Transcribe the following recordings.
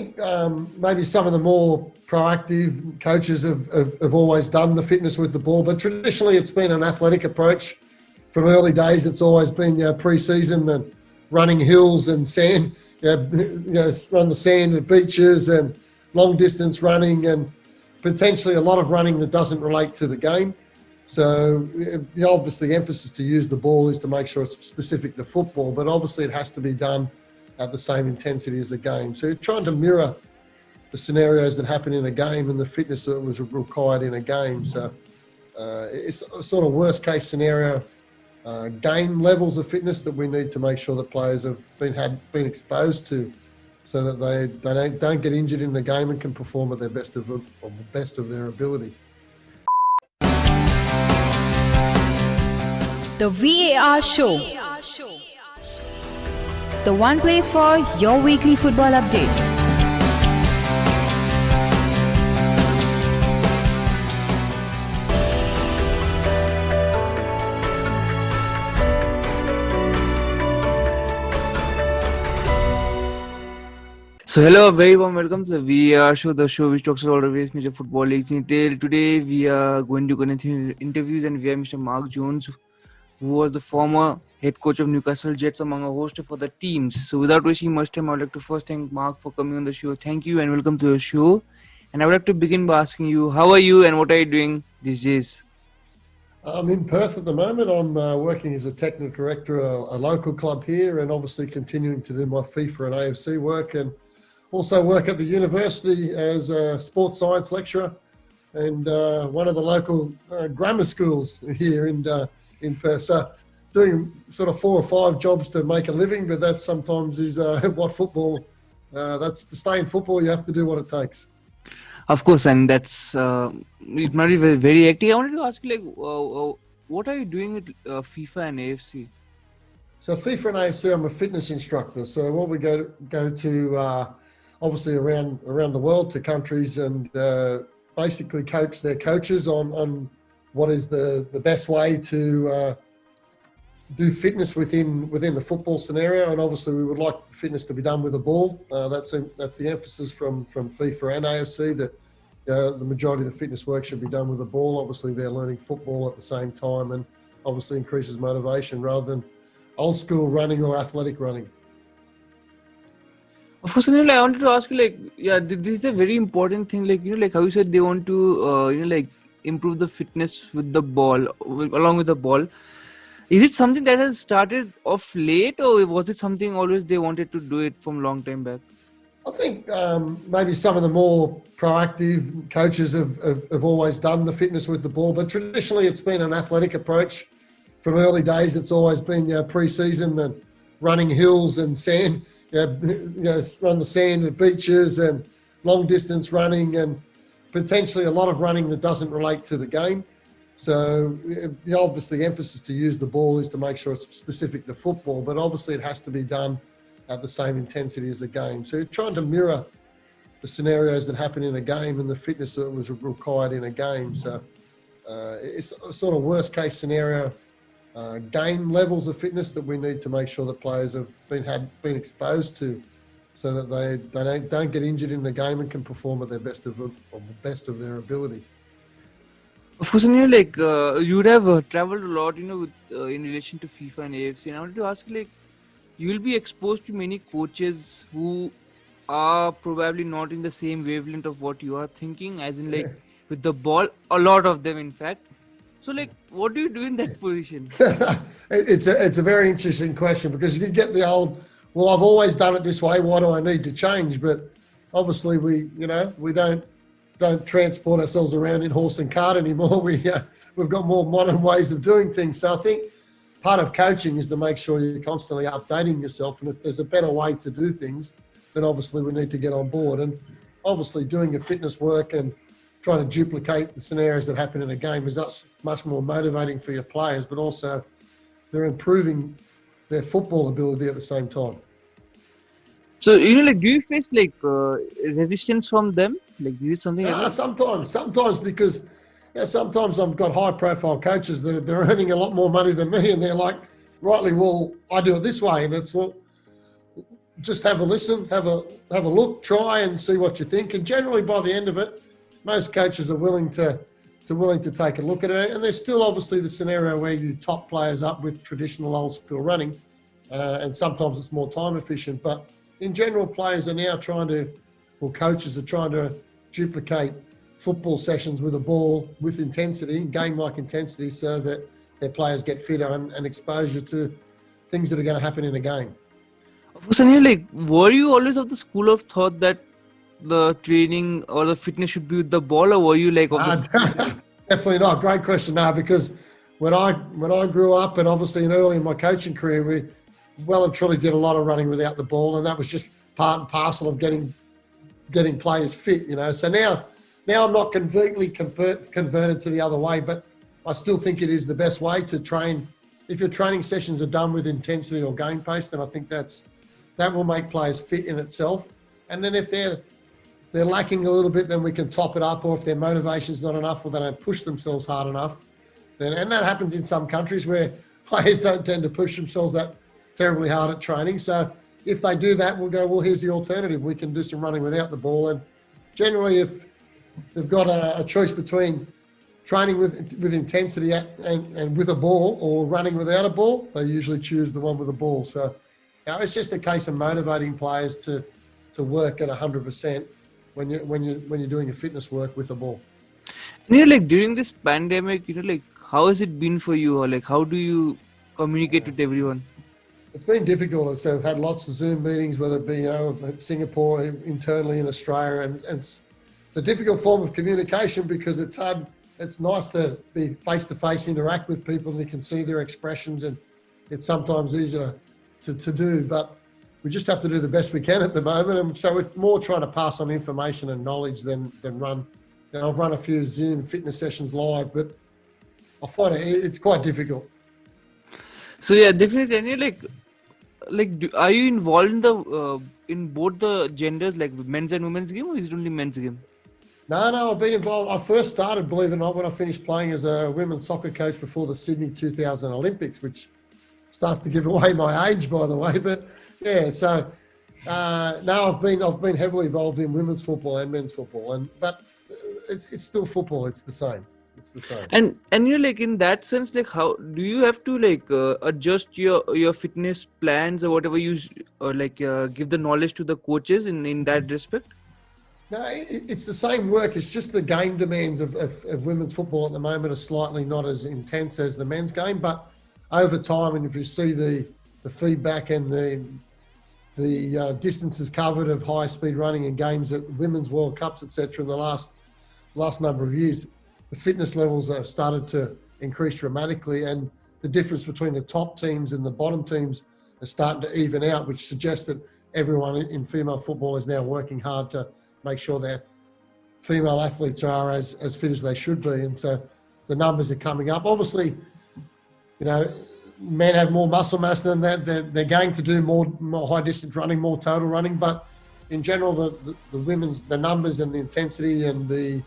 think maybe some of the more proactive coaches have always done the fitness with the ball, but traditionally it's been an athletic approach. From early days, it's always been pre-season and running hills and sand, on the sand at beaches and long distance running and potentially a lot of running that doesn't relate to the game. So obviously the emphasis to use the ball is to make sure it's specific to football, but obviously it has to be done at the same intensity as the game. So you're trying to mirror the scenarios that happen in a game and the fitness that was required in a game. So it's a sort of worst case scenario game levels of fitness that we need to make sure that players have been exposed to, so that they don't get injured in the game and can perform at their best of their ability. The VAR Show. The one place for your weekly football update. So hello, a very warm welcome to the VAR Show, the show which talks about all the various major football leagues in detail. Today we are going to continue interviews, and we have Mr. Mark Jones, who was the former head coach of Newcastle Jets, among a host of other teams. So without wasting much time, I would like to first thank Mark for coming on the show. Thank you and welcome to the show. And I would like to begin by asking you, how are you and what are you doing these days? I'm in Perth at the moment. I'm working as a technical director at a local club here, and obviously continuing to do my FIFA and AFC work, and also work at the university as a sports science lecturer and one of the local grammar schools here in Perth. So doing sort of 4 or 5 jobs to make a living, but that sometimes is what football, that's to stay in football, you have to do what it takes. Of course, and that's, it might be very, very active. I wanted to ask you, what are you doing with FIFA and AFC? So FIFA and AFC, I'm a fitness instructor. So what we go to obviously around the world to countries and basically coach their coaches on what is the best way to do fitness within the football scenario. And obviously we would like fitness to be done with a ball. That's the emphasis from FIFA and AFC, that the majority of the fitness work should be done with a ball. Obviously they're learning football at the same time, and obviously increases motivation rather than old school running or athletic running. Of course, I wanted to ask you, this is a very important thing, how you said they want to, improve the fitness with the ball, along with the ball. Is it something that has started off late, or was it something always they wanted to do it from long time back? I think maybe some of the more proactive coaches have always done the fitness with the ball, but traditionally it's been an athletic approach. From early days, it's always been pre-season and running hills and sand, on the sand at beaches and long distance running, and potentially a lot of running that doesn't relate to the game. So obviously the emphasis to use the ball is to make sure it's specific to football, but obviously it has to be done at the same intensity as the game. So you're trying to mirror the scenarios that happen in a game and the fitness that was required in a game. So it's a sort of worst case scenario game levels of fitness that we need to make sure that players have been exposed to, so that they don't get injured in the game and can perform at their best of their ability. Of course, you would have traveled a lot, with, in relation to FIFA and AFC. And I wanted to ask you, you will be exposed to many coaches who are probably not in the same wavelength of what you are thinking, as in with the ball, a lot of them, in fact. So, what do you do in that position? It's a very interesting question, because you get the old, well, I've always done it this way, why do I need to change? But obviously we don't transport ourselves around in horse and cart anymore. We've got more modern ways of doing things. So I think part of coaching is to make sure you're constantly updating yourself. And if there's a better way to do things, then obviously we need to get on board. And obviously doing your fitness work and trying to duplicate the scenarios that happen in a game is much more motivating for your players, but also they're improving their football ability at the same time. So, do you face resistance from them? Is it something sometimes because sometimes I've got high profile coaches that they're earning a lot more money than me, and they're like, rightly, well, I do it this way. And it's, well, just have a listen, have a look, try and see what you think. And generally, by the end of it, most coaches are willing to take a look at it. And there's still obviously the scenario where you top players up with traditional old school running, and sometimes it's more time efficient. But in general, players are now coaches are trying to duplicate football sessions with a ball with intensity, game-like intensity, so that their players get fitter and exposure to things that are going to happen in a game. Of course, and were you always of the school of thought that the training or the fitness should be with the ball, or were you definitely not. Great question. No, because when I grew up, and obviously early in my coaching career, we well and truly did a lot of running without the ball, and that was just part and parcel of getting players fit. So now I'm not completely converted to the other way, but I still think it is the best way to train. If your training sessions are done with intensity or game pace, then I think that will make players fit in itself. And then if they're lacking a little bit, then we can top it up. Or if their motivation's not enough, or they don't push themselves hard enough, and that happens in some countries where players don't tend to push themselves that terribly hard at training. So if they do that, we'll go, well, here's the alternative. We can do some running without the ball. And generally, if they've got a choice between training with intensity and with a ball, or running without a ball, they usually choose the one with a ball. So it's just a case of motivating players to work at 100% when you're doing your fitness work with the ball. And during this pandemic, how has it been for you, or how do you communicate with everyone? It's been difficult. So I've had lots of Zoom meetings, whether it be at Singapore, internally in Australia, and it's a difficult form of communication because it's hard. It's nice to be face-to-face, interact with people, and you can see their expressions, and it's sometimes easier to do, but we just have to do the best we can at the moment. And so it's more trying to pass on information and knowledge than run. I've run a few Zoom fitness sessions live, but I find it's quite difficult. So yeah, definitely. And are you involved in both the genders, like men's and women's game, or is it only men's game? No, I've been involved. I first started, believe it or not, when I finished playing as a women's soccer coach before the Sydney 2000 Olympics, which starts to give away my age, by the way. But yeah, so now I've been heavily involved in women's football and men's football, but it's still football. It's the same. It's the same. And in that sense, how do you have to adjust your fitness plans or whatever you give the knowledge to the coaches in that respect? No, it's the same work. It's just the game demands of women's football at the moment are slightly not as intense as the men's game. But over time, and if you see the feedback and the distances covered of high-speed running in games at Women's World Cups, etc., in the last number of years, the fitness levels have started to increase dramatically, and the difference between the top teams and the bottom teams is starting to even out, which suggests that everyone in female football is now working hard to make sure their female athletes are as fit as they should be. And so the numbers are coming up. Obviously, men have more muscle mass than that. They're going to do more high distance running, more total running. But in general, the women's, the numbers and the intensity and the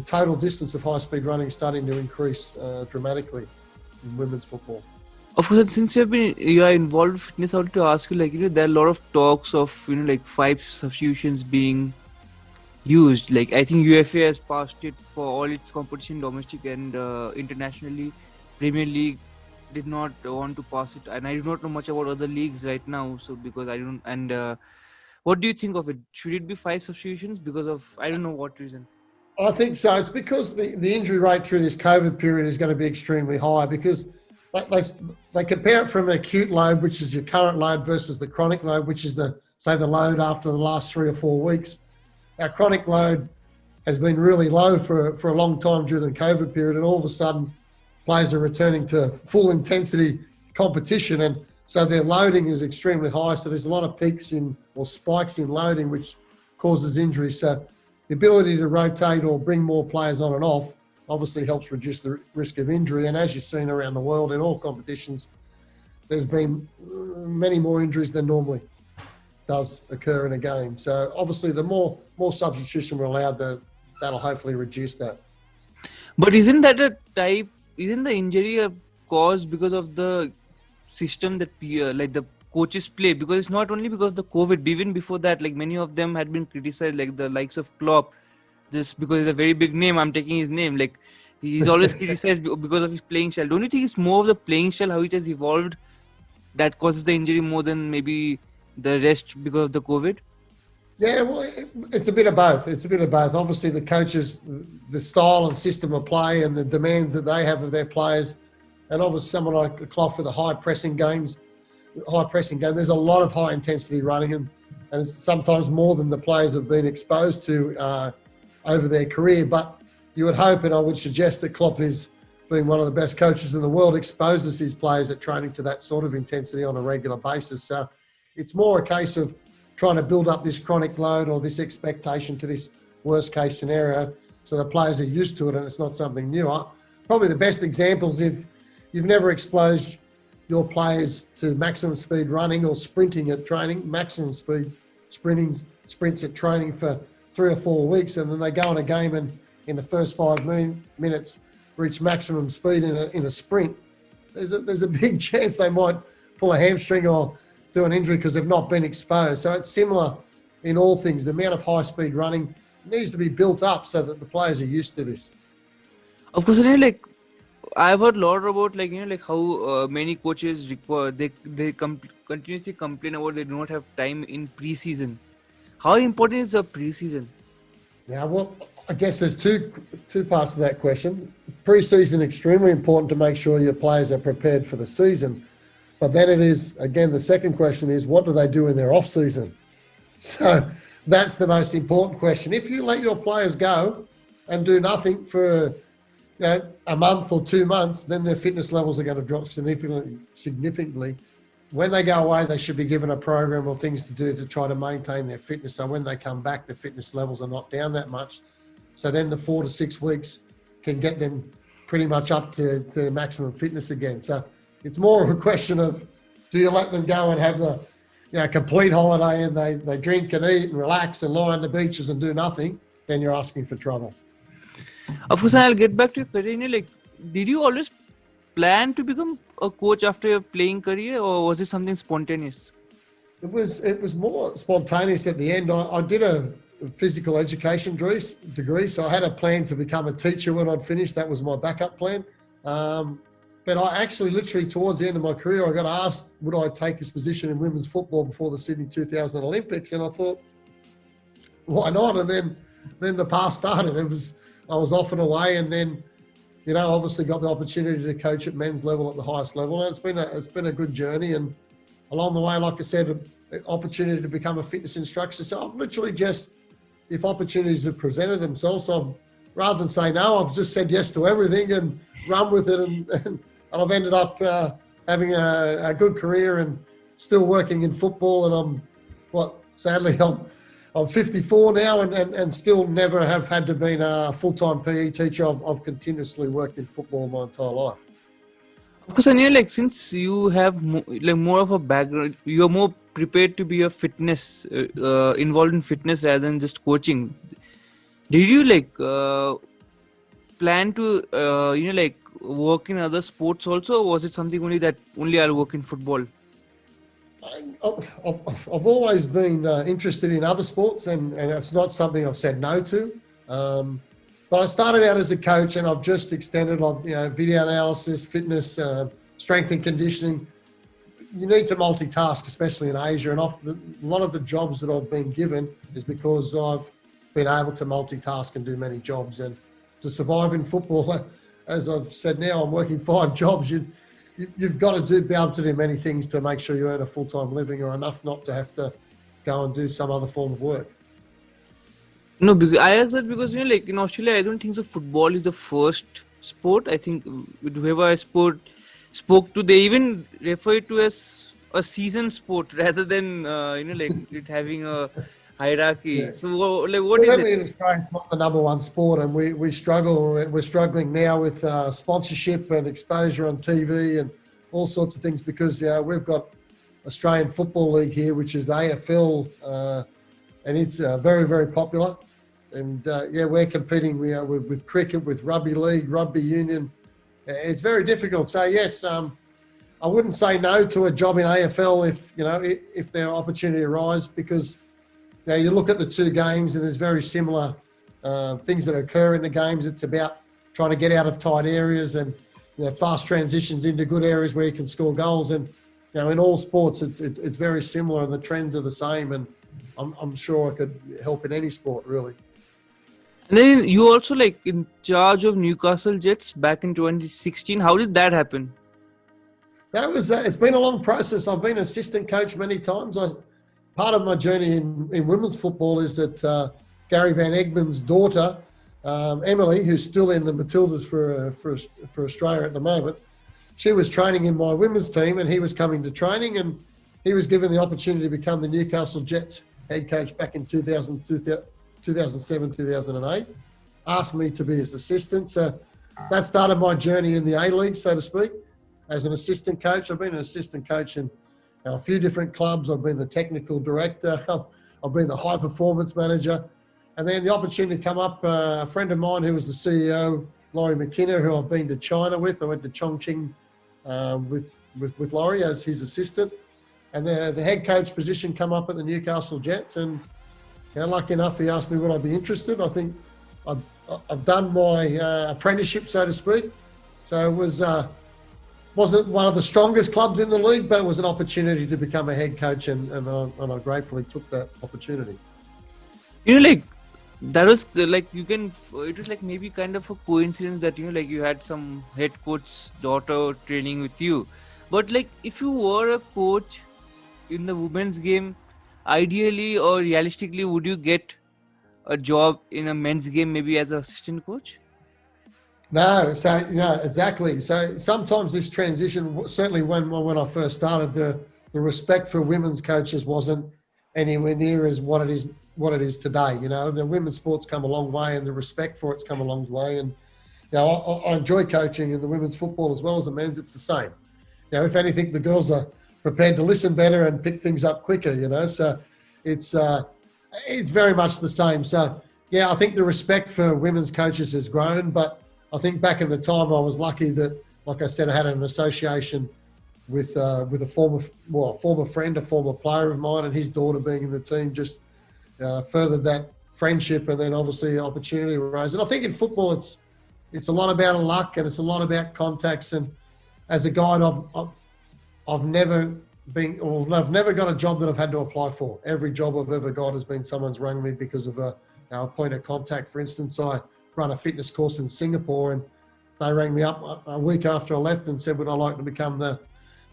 total distance of high speed running is starting to increase dramatically in women's football. Of course, since you are involved in fitness, I want to ask you, there are a lot of talks of 5 substitutions being used. I think UFA has passed it for all its competition, domestic and internationally. Premier League did not want to pass it, and I do not know much about other leagues right now. So because I don't, and what do you think of it? Should it be 5 substitutions because of I don't know what reason? I think so. It's because the injury rate through this COVID period is going to be extremely high because they compare it from acute load, which is your current load, versus the chronic load, which is the load after the last 3 or 4 weeks. Our chronic load has been really low for a long time during the COVID period, and all of a sudden players are returning to full intensity competition, and so their loading is extremely high. So there's a lot of peaks or spikes in loading, which causes injury. So the ability to rotate or bring more players on and off obviously helps reduce the risk of injury. And as you've seen around the world in all competitions, there's been many more injuries than normally does occur in a game. So obviously the more substitution we're allowed, that'll hopefully reduce that. But isn't the injury a cause because of the system that the coaches play, because it's not only because of the COVID. Even before that, like many of them had been criticized, like the likes of Klopp, just because he's a very big name. I'm taking his name. Like he's always criticized because of his playing style. Don't you think it's more of the playing style, how it has evolved, that causes the injury more than maybe the rest because of the COVID? Yeah, well, it's a bit of both. It's a bit of both. Obviously, the coaches, the style and system of play and the demands that they have of their players, and obviously someone like Klopp with the high pressing game. There's a lot of high intensity running, and it's sometimes more than the players have been exposed to over their career. But you would hope, and I would suggest, that Klopp is, being one of the best coaches in the world, exposes his players at training to that sort of intensity on a regular basis. So it's more a case of trying to build up this chronic load or this expectation to this worst case scenario, so the players are used to it and it's not something new. Probably the best examples, if you've never exposed your players to maximum speed running or sprinting at training, maximum speed sprints at training for 3 or 4 weeks, and then they go on a game and in the first 5 minutes reach maximum speed in a sprint, there's a big chance they might pull a hamstring or do an injury because they've not been exposed. So it's similar in all things. The amount of high speed running needs to be built up so that the players are used to this. Of course, like I've heard a lot about like how many coaches require they continuously complain about they do not have time in preseason. How important is the preseason? Yeah, well, I guess there's two parts to that question. Pre-season, extremely important to make sure your players are prepared for the season. But then it is, again, the second question is, what do they do in their off-season? So that's the most important question. If you let your players go and do nothing for a month or 2 months, then their fitness levels are going to drop significantly. When they go away, they should be given a program or things to do to try to maintain their fitness. So when they come back, the fitness levels are not down that much. So then the 4 to 6 weeks can get them pretty much up to maximum fitness again. So it's more of a question of, do you let them go and have the complete holiday and they drink and eat and relax and lie on the beaches and do nothing, then you're asking for trouble. Of course, I'll get back to your career. Like, did you always plan to become a coach after your playing career, or was it something spontaneous? It was more spontaneous at the end. I did a physical education degree, so I had a plan to become a teacher when I'd finished. That was my backup plan. But I actually, literally towards the end of my career, I got asked, would I take this position in women's football before the Sydney 2000 Olympics? And I thought, why not? And then the path started. I was off and away, and then, obviously got the opportunity to coach at men's level at the highest level. And it's been a good journey. And along the way, like I said, an opportunity to become a fitness instructor. So I've literally just, if opportunities have presented themselves, rather than say no, I've just said yes to everything and run with it. And I've ended up having a good career and still working in football. And sadly, I'm 54 now and still never have had to be a full-time PE teacher. I've continuously worked in football my entire life. Of course, and since you have more of a background, you're more prepared to be a fitness, involved in fitness rather than just coaching. Did you plan to work in other sports also, or was it something only I'll work in football? I've always been interested in other sports, and it's not something I've said no to. But I started out as a coach, and I've just extended video analysis, fitness, strength and conditioning. You need to multitask, especially in Asia. And often, a lot of the jobs that I've been given is because I've been able to multitask and do many jobs. And to survive in football, as I've said now, I'm working 5 jobs. You've got to be able to do many things to make sure you earn a full-time living, or enough not to have to go and do some other form of work. No, I asked that because in Australia, I don't think so. Football is the first sport. I think whoever I spoke to, they even refer it to as a season sport rather than it having a hierarchy. Yeah. So what is it? In Australia, it's not the number one sport, and we struggle. We're struggling now with sponsorship and exposure on TV and all sorts of things, because we've got Australian Football League here, which is the AFL, and it's very, very popular. And we're competing with cricket, with rugby league, rugby union. It's very difficult. So yes, I wouldn't say no to a job in AFL if their opportunity arises, because you look at the two games and there's very similar things that occur in the games. It's about trying to get out of tight areas and fast transitions into good areas where you can score goals. And in all sports, it's very similar, and the trends are the same. And I'm sure I could help in any sport, really. And then you also in charge of Newcastle Jets back in 2016. How did that happen? That was it's been a long process. I've been assistant coach many times. Part of my journey in women's football is that Gary Van Egmon's daughter, Emily, who's still in the Matildas for Australia at the moment, she was training in my women's team, and he was coming to training, and he was given the opportunity to become the Newcastle Jets head coach back in 2007, 2008. Asked me to be his assistant. So that started my journey in the A-League, so to speak, as an assistant coach. I've been an assistant coach in a few different clubs. I've been the technical director. I've been the high performance manager. And then the opportunity come up, a friend of mine who was the CEO, Laurie McKenna, who I've been to China with. I went to Chongqing with Laurie as his assistant. And the head coach position come up at the Newcastle Jets. And lucky enough, he asked me would I be interested. I think I've done my apprenticeship, so to speak. So it wasn't one of the strongest clubs in the league, but it was an opportunity to become a head coach, and I gratefully took that opportunity. That was it was maybe kind of a coincidence that you had some head coach's daughter training with you. But if you were a coach in the women's game, ideally or realistically, would you get a job in a men's game, maybe as an assistant coach? No, exactly. So sometimes this transition, certainly when I first started, the respect for women's coaches wasn't anywhere near as what it is today. The women's sport's come a long way, and the respect for it's come a long way. And I enjoy coaching in the women's football as well as the men's. It's the same. If anything, the girls are prepared to listen better and pick things up quicker. So it's very much the same. So I think the respect for women's coaches has grown, but I think back in the time I was lucky that, like I said, I had an association with a former friend, a former player of mine, and his daughter being in the team just furthered that friendship, and then obviously the opportunity arose. And I think in football it's a lot about luck, and it's a lot about contacts. And as a guide, I've never got a job that I've had to apply for. Every job I've ever got has been someone's rung me because of a point of contact. For instance, I run a fitness course in Singapore, and they rang me up a week after I left and said, would I like to become the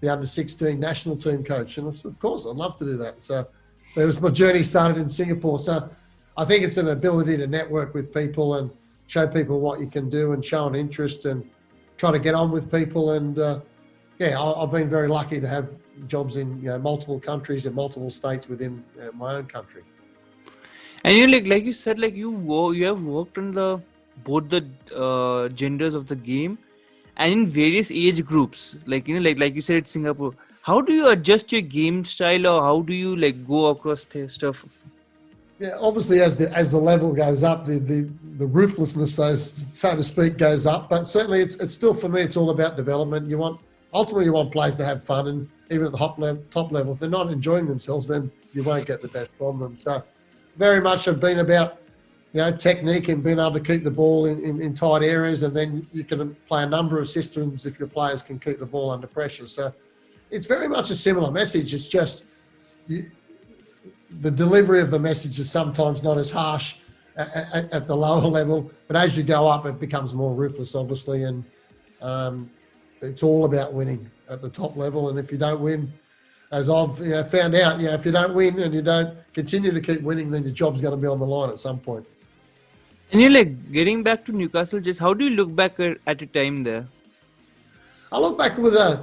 under-16 national team coach? And I said, of course, I'd love to do that. So there was my journey started in Singapore. So I think it's an ability to network with people and show people what you can do and show an interest and try to get on with people. And I've been very lucky to have jobs in multiple countries and multiple states within my own country. And like you said, you have worked on both the genders of the game, and in various age groups. Like you said, it's Singapore. How do you adjust your game style, or how do you go across stuff? Yeah, obviously as the level goes up, the ruthlessness, so to speak, goes up. But certainly it's still, for me, it's all about development. Ultimately you want players to have fun, and even at the top level, if they're not enjoying themselves, then you won't get the best from them. So very much have been about technique and being able to keep the ball in tight areas, and then you can play a number of systems if your players can keep the ball under pressure. So it's very much a similar message. It's just the delivery of the message is sometimes not as harsh at the lower level, but as you go up, it becomes more ruthless, obviously, and it's all about winning at the top level. And if you don't win, as I've found out, if you don't win and you don't continue to keep winning, then your job's going to be on the line at some point. And you're getting back to Newcastle Jets, how do you look back at a time there? I look back I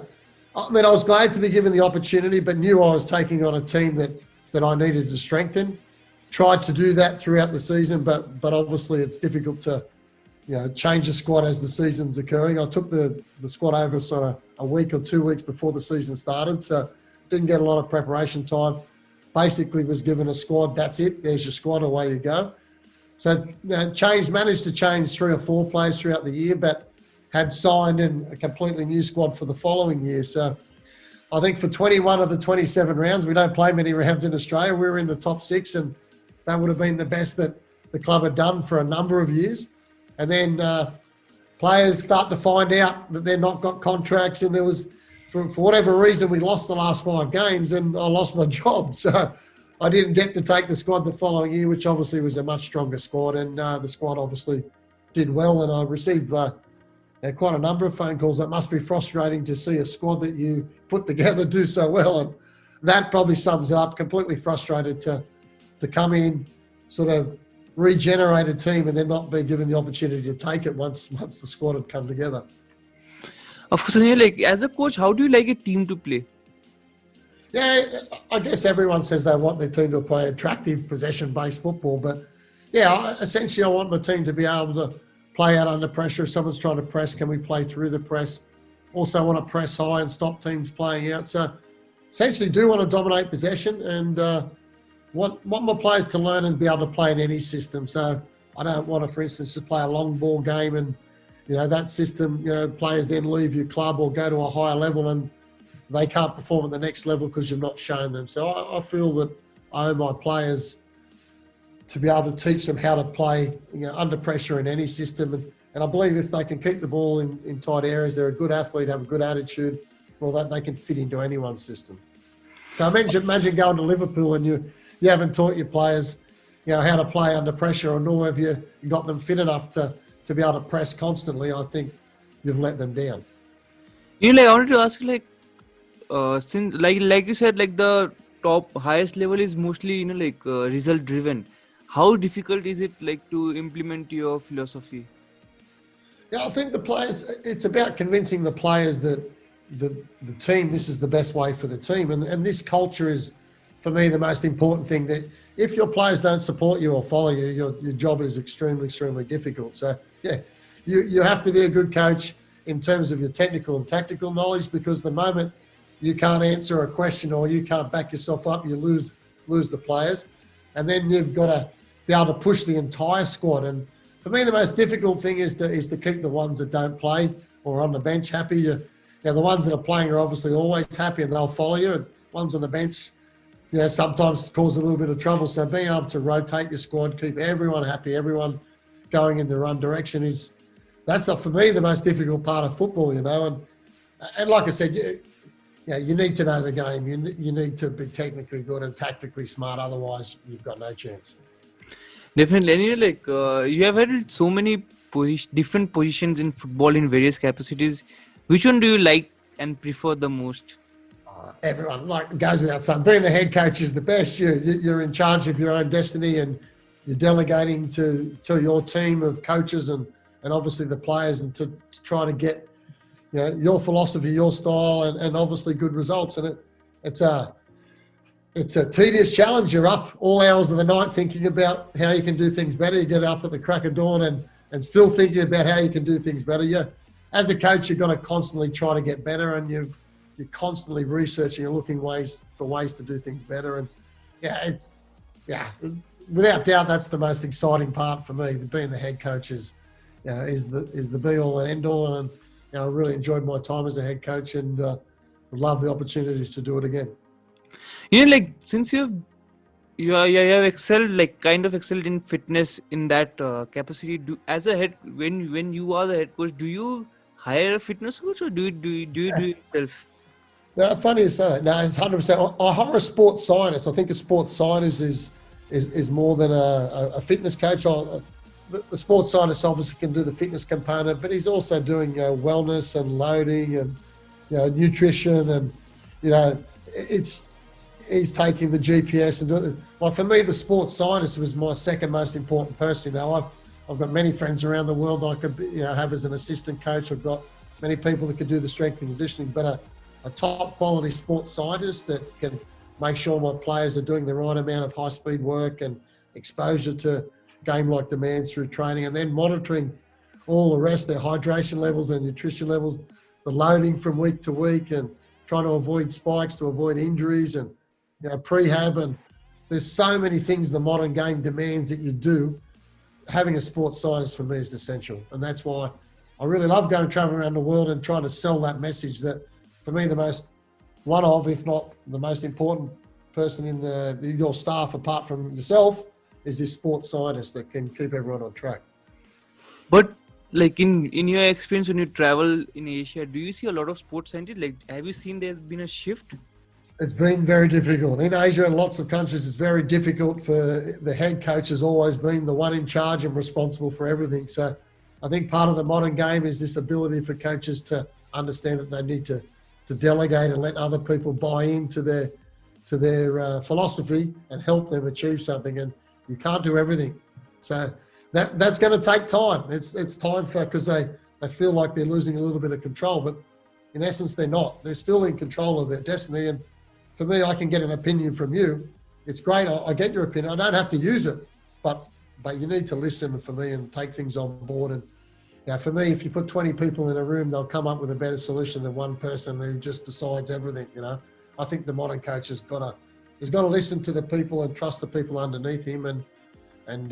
was glad to be given the opportunity, but knew I was taking on a team that I needed to strengthen. Tried to do that throughout the season, but obviously it's difficult to change the squad as the season's occurring. I took the squad over sort of a week or 2 weeks before the season started, so didn't get a lot of preparation time. Basically was given a squad, that's it, there's your squad, away you go. So managed to change 3 or 4 players throughout the year, but had signed in a completely new squad for the following year. So I think for 21 of the 27 rounds, we don't play many rounds in Australia. We were in the top 6, and that would have been the best that the club had done for a number of years. And then players start to find out that they're not got contracts, and there was, for whatever reason, we lost the last 5 games, and I lost my job. So I didn't get to take the squad the following year, which obviously was a much stronger squad, and the squad obviously did well, and I received quite a number of phone calls. It must be frustrating to see a squad that you put together do so well, and that probably sums it up. Completely frustrated to come in, sort of regenerate a team, and then not be given the opportunity to take it once the squad had come together. Of course, and you're like, as a coach, how do you like a team to play? Yeah, I guess everyone says they want their team to play attractive, possession-based football, but yeah, essentially I want my team to be able to play out under pressure. If someone's trying to press, can we play through the press? Also want to press high and stop teams playing out. So essentially do want to dominate possession, and want my players to learn and be able to play in any system. So I don't want to, for instance, just play a long ball game and, that system, players then leave your club or go to a higher level and they can't perform at the next level because you've not shown them. So I feel that I owe my players to be able to teach them how to play under pressure in any system. And I believe if they can keep the ball in tight areas, they're a good athlete, have a good attitude, well, that they can fit into anyone's system. So imagine going to Liverpool and you haven't taught your players how to play under pressure, or nor have you got them fit enough to be able to press constantly. I think you've let them down. I wanted to ask, since like you said, the top highest level is mostly result driven. How difficult is it to implement your philosophy? Yeah, I think the players, it's about convincing the players that the team, this is the best way for the team. And this culture is, for me, the most important thing. That if your players don't support you or follow you, your job is extremely, extremely difficult. So, yeah, you have to be a good coach in terms of your technical and tactical knowledge, because the moment you can't answer a question or you can't back yourself up, you lose the players. And then you've got to be able to push the entire squad. And for me, the most difficult thing is to keep the ones that don't play or on the bench happy. The ones that are playing are obviously always happy and they'll follow you. And ones on the bench, sometimes cause a little bit of trouble. So being able to rotate your squad, keep everyone happy, everyone going in the right direction that's for me the most difficult part of football, And like I said, you need to know the game. You need to be technically good and tactically smart. Otherwise, you've got no chance. Definitely. And you have had so many different positions in football in various capacities. Which one do you like and prefer the most? Everyone, goes without saying, being the head coach is the best. You're in charge of your own destiny, and you're delegating to your team of coaches and obviously the players, and to try to get your philosophy, your style, and obviously good results. And it's a tedious challenge. You're up all hours of the night thinking about how you can do things better. You get up at the crack of dawn and still thinking about how you can do things better. As a coach, you've got to constantly try to get better, and you're constantly researching and looking for ways to do things better. And without doubt, that's the most exciting part for me. Being the head coach is the be all and end all. And I really enjoyed my time as a head coach, and would love the opportunity to do it again. Since you have excelled, kind of excelled in fitness in that capacity. As a head, when you are the head coach, do you hire a fitness coach, or do you do it yourself? No, funny to say that. No, it's 100%. I hire a sports scientist. I think a sports scientist is more than a fitness coach. The sports scientist obviously can do the fitness component, but he's also doing wellness and loading and nutrition, and he's taking the GPS and doing it. For me, the sports scientist was my second most important person. I've got many friends around the world that I could have as an assistant coach. I've got many people that could do the strength and conditioning, but a top quality sports scientist that can make sure my players are doing the right amount of high speed work and exposure to game-like demands through training, and then monitoring all the rest, their hydration levels, their nutrition levels, the loading from week to week, and trying to avoid spikes, to avoid injuries, and prehab. And there's so many things the modern game demands that you do. Having a sports scientist for me is essential, and that's why I really love going traveling around the world and trying to sell that message that, for me, the most one of, if not the most important person in your staff apart from yourself, is this sports scientist that can keep everyone on track. But like in your experience when you travel in Asia, do you see a lot of sports scientists? Like, have you seen there's been a shift? It's been very difficult. In Asia and lots of countries, it's very difficult for the head coach has always been the one in charge and responsible for everything. So I think part of the modern game is this ability for coaches to understand that they need to delegate and let other people buy into their philosophy and help them achieve something. And you can't do everything. So that's going to take time. It's time for, because they feel like they're losing a little bit of control, but in essence, they're not. They're still in control of their destiny. And for me, I can get an opinion from you. It's great. I get your opinion. I don't have to use it, but you need to listen for me and take things on board. And for me, if you put 20 people in a room, they'll come up with a better solution than one person who just decides everything. I think the modern coach has got to listen to the people and trust the people underneath him, and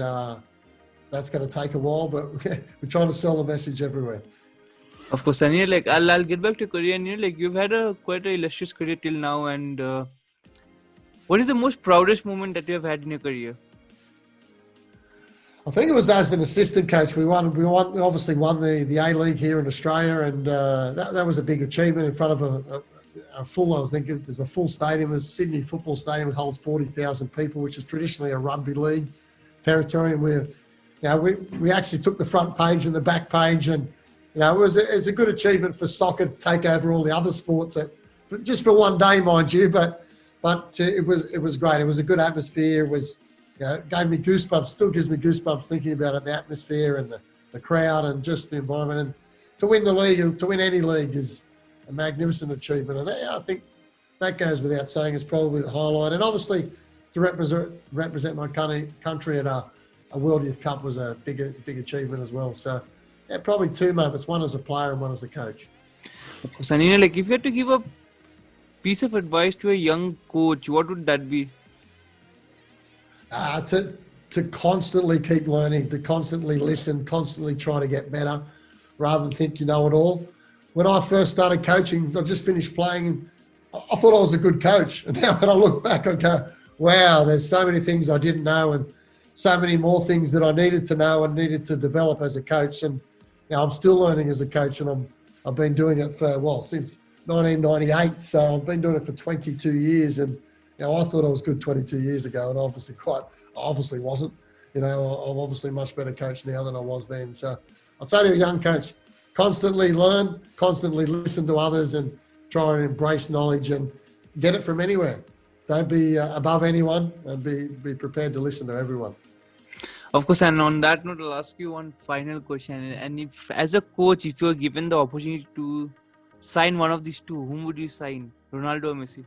that's going to take a while. But we're trying to sell the message everywhere. Of course, and like I'll get back to career, and like you've had quite an illustrious career till now. And what is the most proudest moment that you have had in your career? I think it was as an assistant coach. We obviously won the A-League here in Australia, and that was a big achievement in front of a full. I was thinking there's a full stadium. It's Sydney Football Stadium. It holds 40,000 people, which is traditionally a rugby league territory. And we actually took the front page and the back page, and it was a good achievement for soccer to take over all the other sports. Just for one day, mind you, but it was great. It was a good atmosphere. It was. Gave me goosebumps, still gives me goosebumps thinking about it, the atmosphere and the crowd and just the environment. And to win the league, and to win any league is a magnificent achievement. And I think that goes without saying, is probably the highlight. And obviously to represent my country at a World Youth Cup was a big achievement as well. So probably two moments, one as a player and one as a coach. Of course. And like if you had to give a piece of advice to a young coach, what would that be? To constantly keep learning, to constantly listen, constantly try to get better, rather than think you know it all. When I first started coaching, I just finished playing, and I thought I was a good coach. And now when I look back, I go, wow, there's so many things I didn't know, and so many more things that I needed to know and needed to develop as a coach. And I'm still learning as a coach, and I've been doing it for, since 1998. So I've been doing it for 22 years. And I thought I was good 22 years ago, and obviously wasn't. I'm obviously a much better coach now than I was then. So I'd say to a young coach, constantly learn, constantly listen to others, and try and embrace knowledge and get it from anywhere. Don't be above anyone, and be prepared to listen to everyone. Of course, and on that note, I'll ask you one final question. And if, as a coach, if you're given the opportunity to sign one of these two, whom would you sign, Ronaldo or Messi?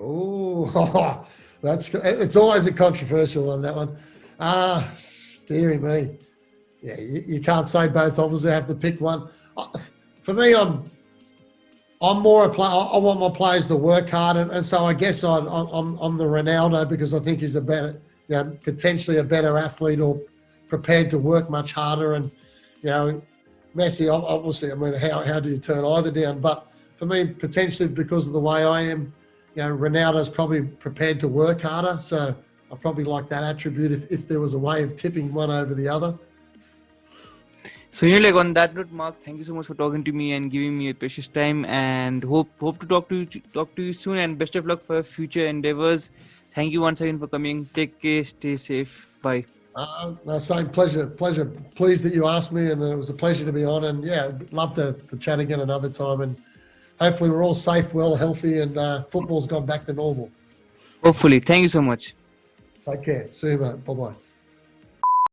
Oh, it's always a controversial on that one. Dearie me. Yeah, you can't say both. Obviously, have to pick one. For me, I'm more a player. I want my players to work hard, and so I guess I'm the Ronaldo, because I think he's a better, potentially a better athlete, or prepared to work much harder. And Messi, obviously, how do you turn either down? But for me, potentially because of the way I am. Ronaldo's probably prepared to work harder, so I probably like that attribute if there was a way of tipping one over the other. So like on that note, Mark, thank you so much for talking to me and giving me a precious time, and hope to talk to you soon, and best of luck for your future endeavors. Thank you once again for coming. Take care, stay safe. Bye. Same pleasure. Pleased that you asked me, and it was a pleasure to be on. And love to chat again another time. And hopefully we're all safe, well, healthy, and football's gone back to normal. Hopefully. Thank you so much. Take care. See you, mate. Bye-bye.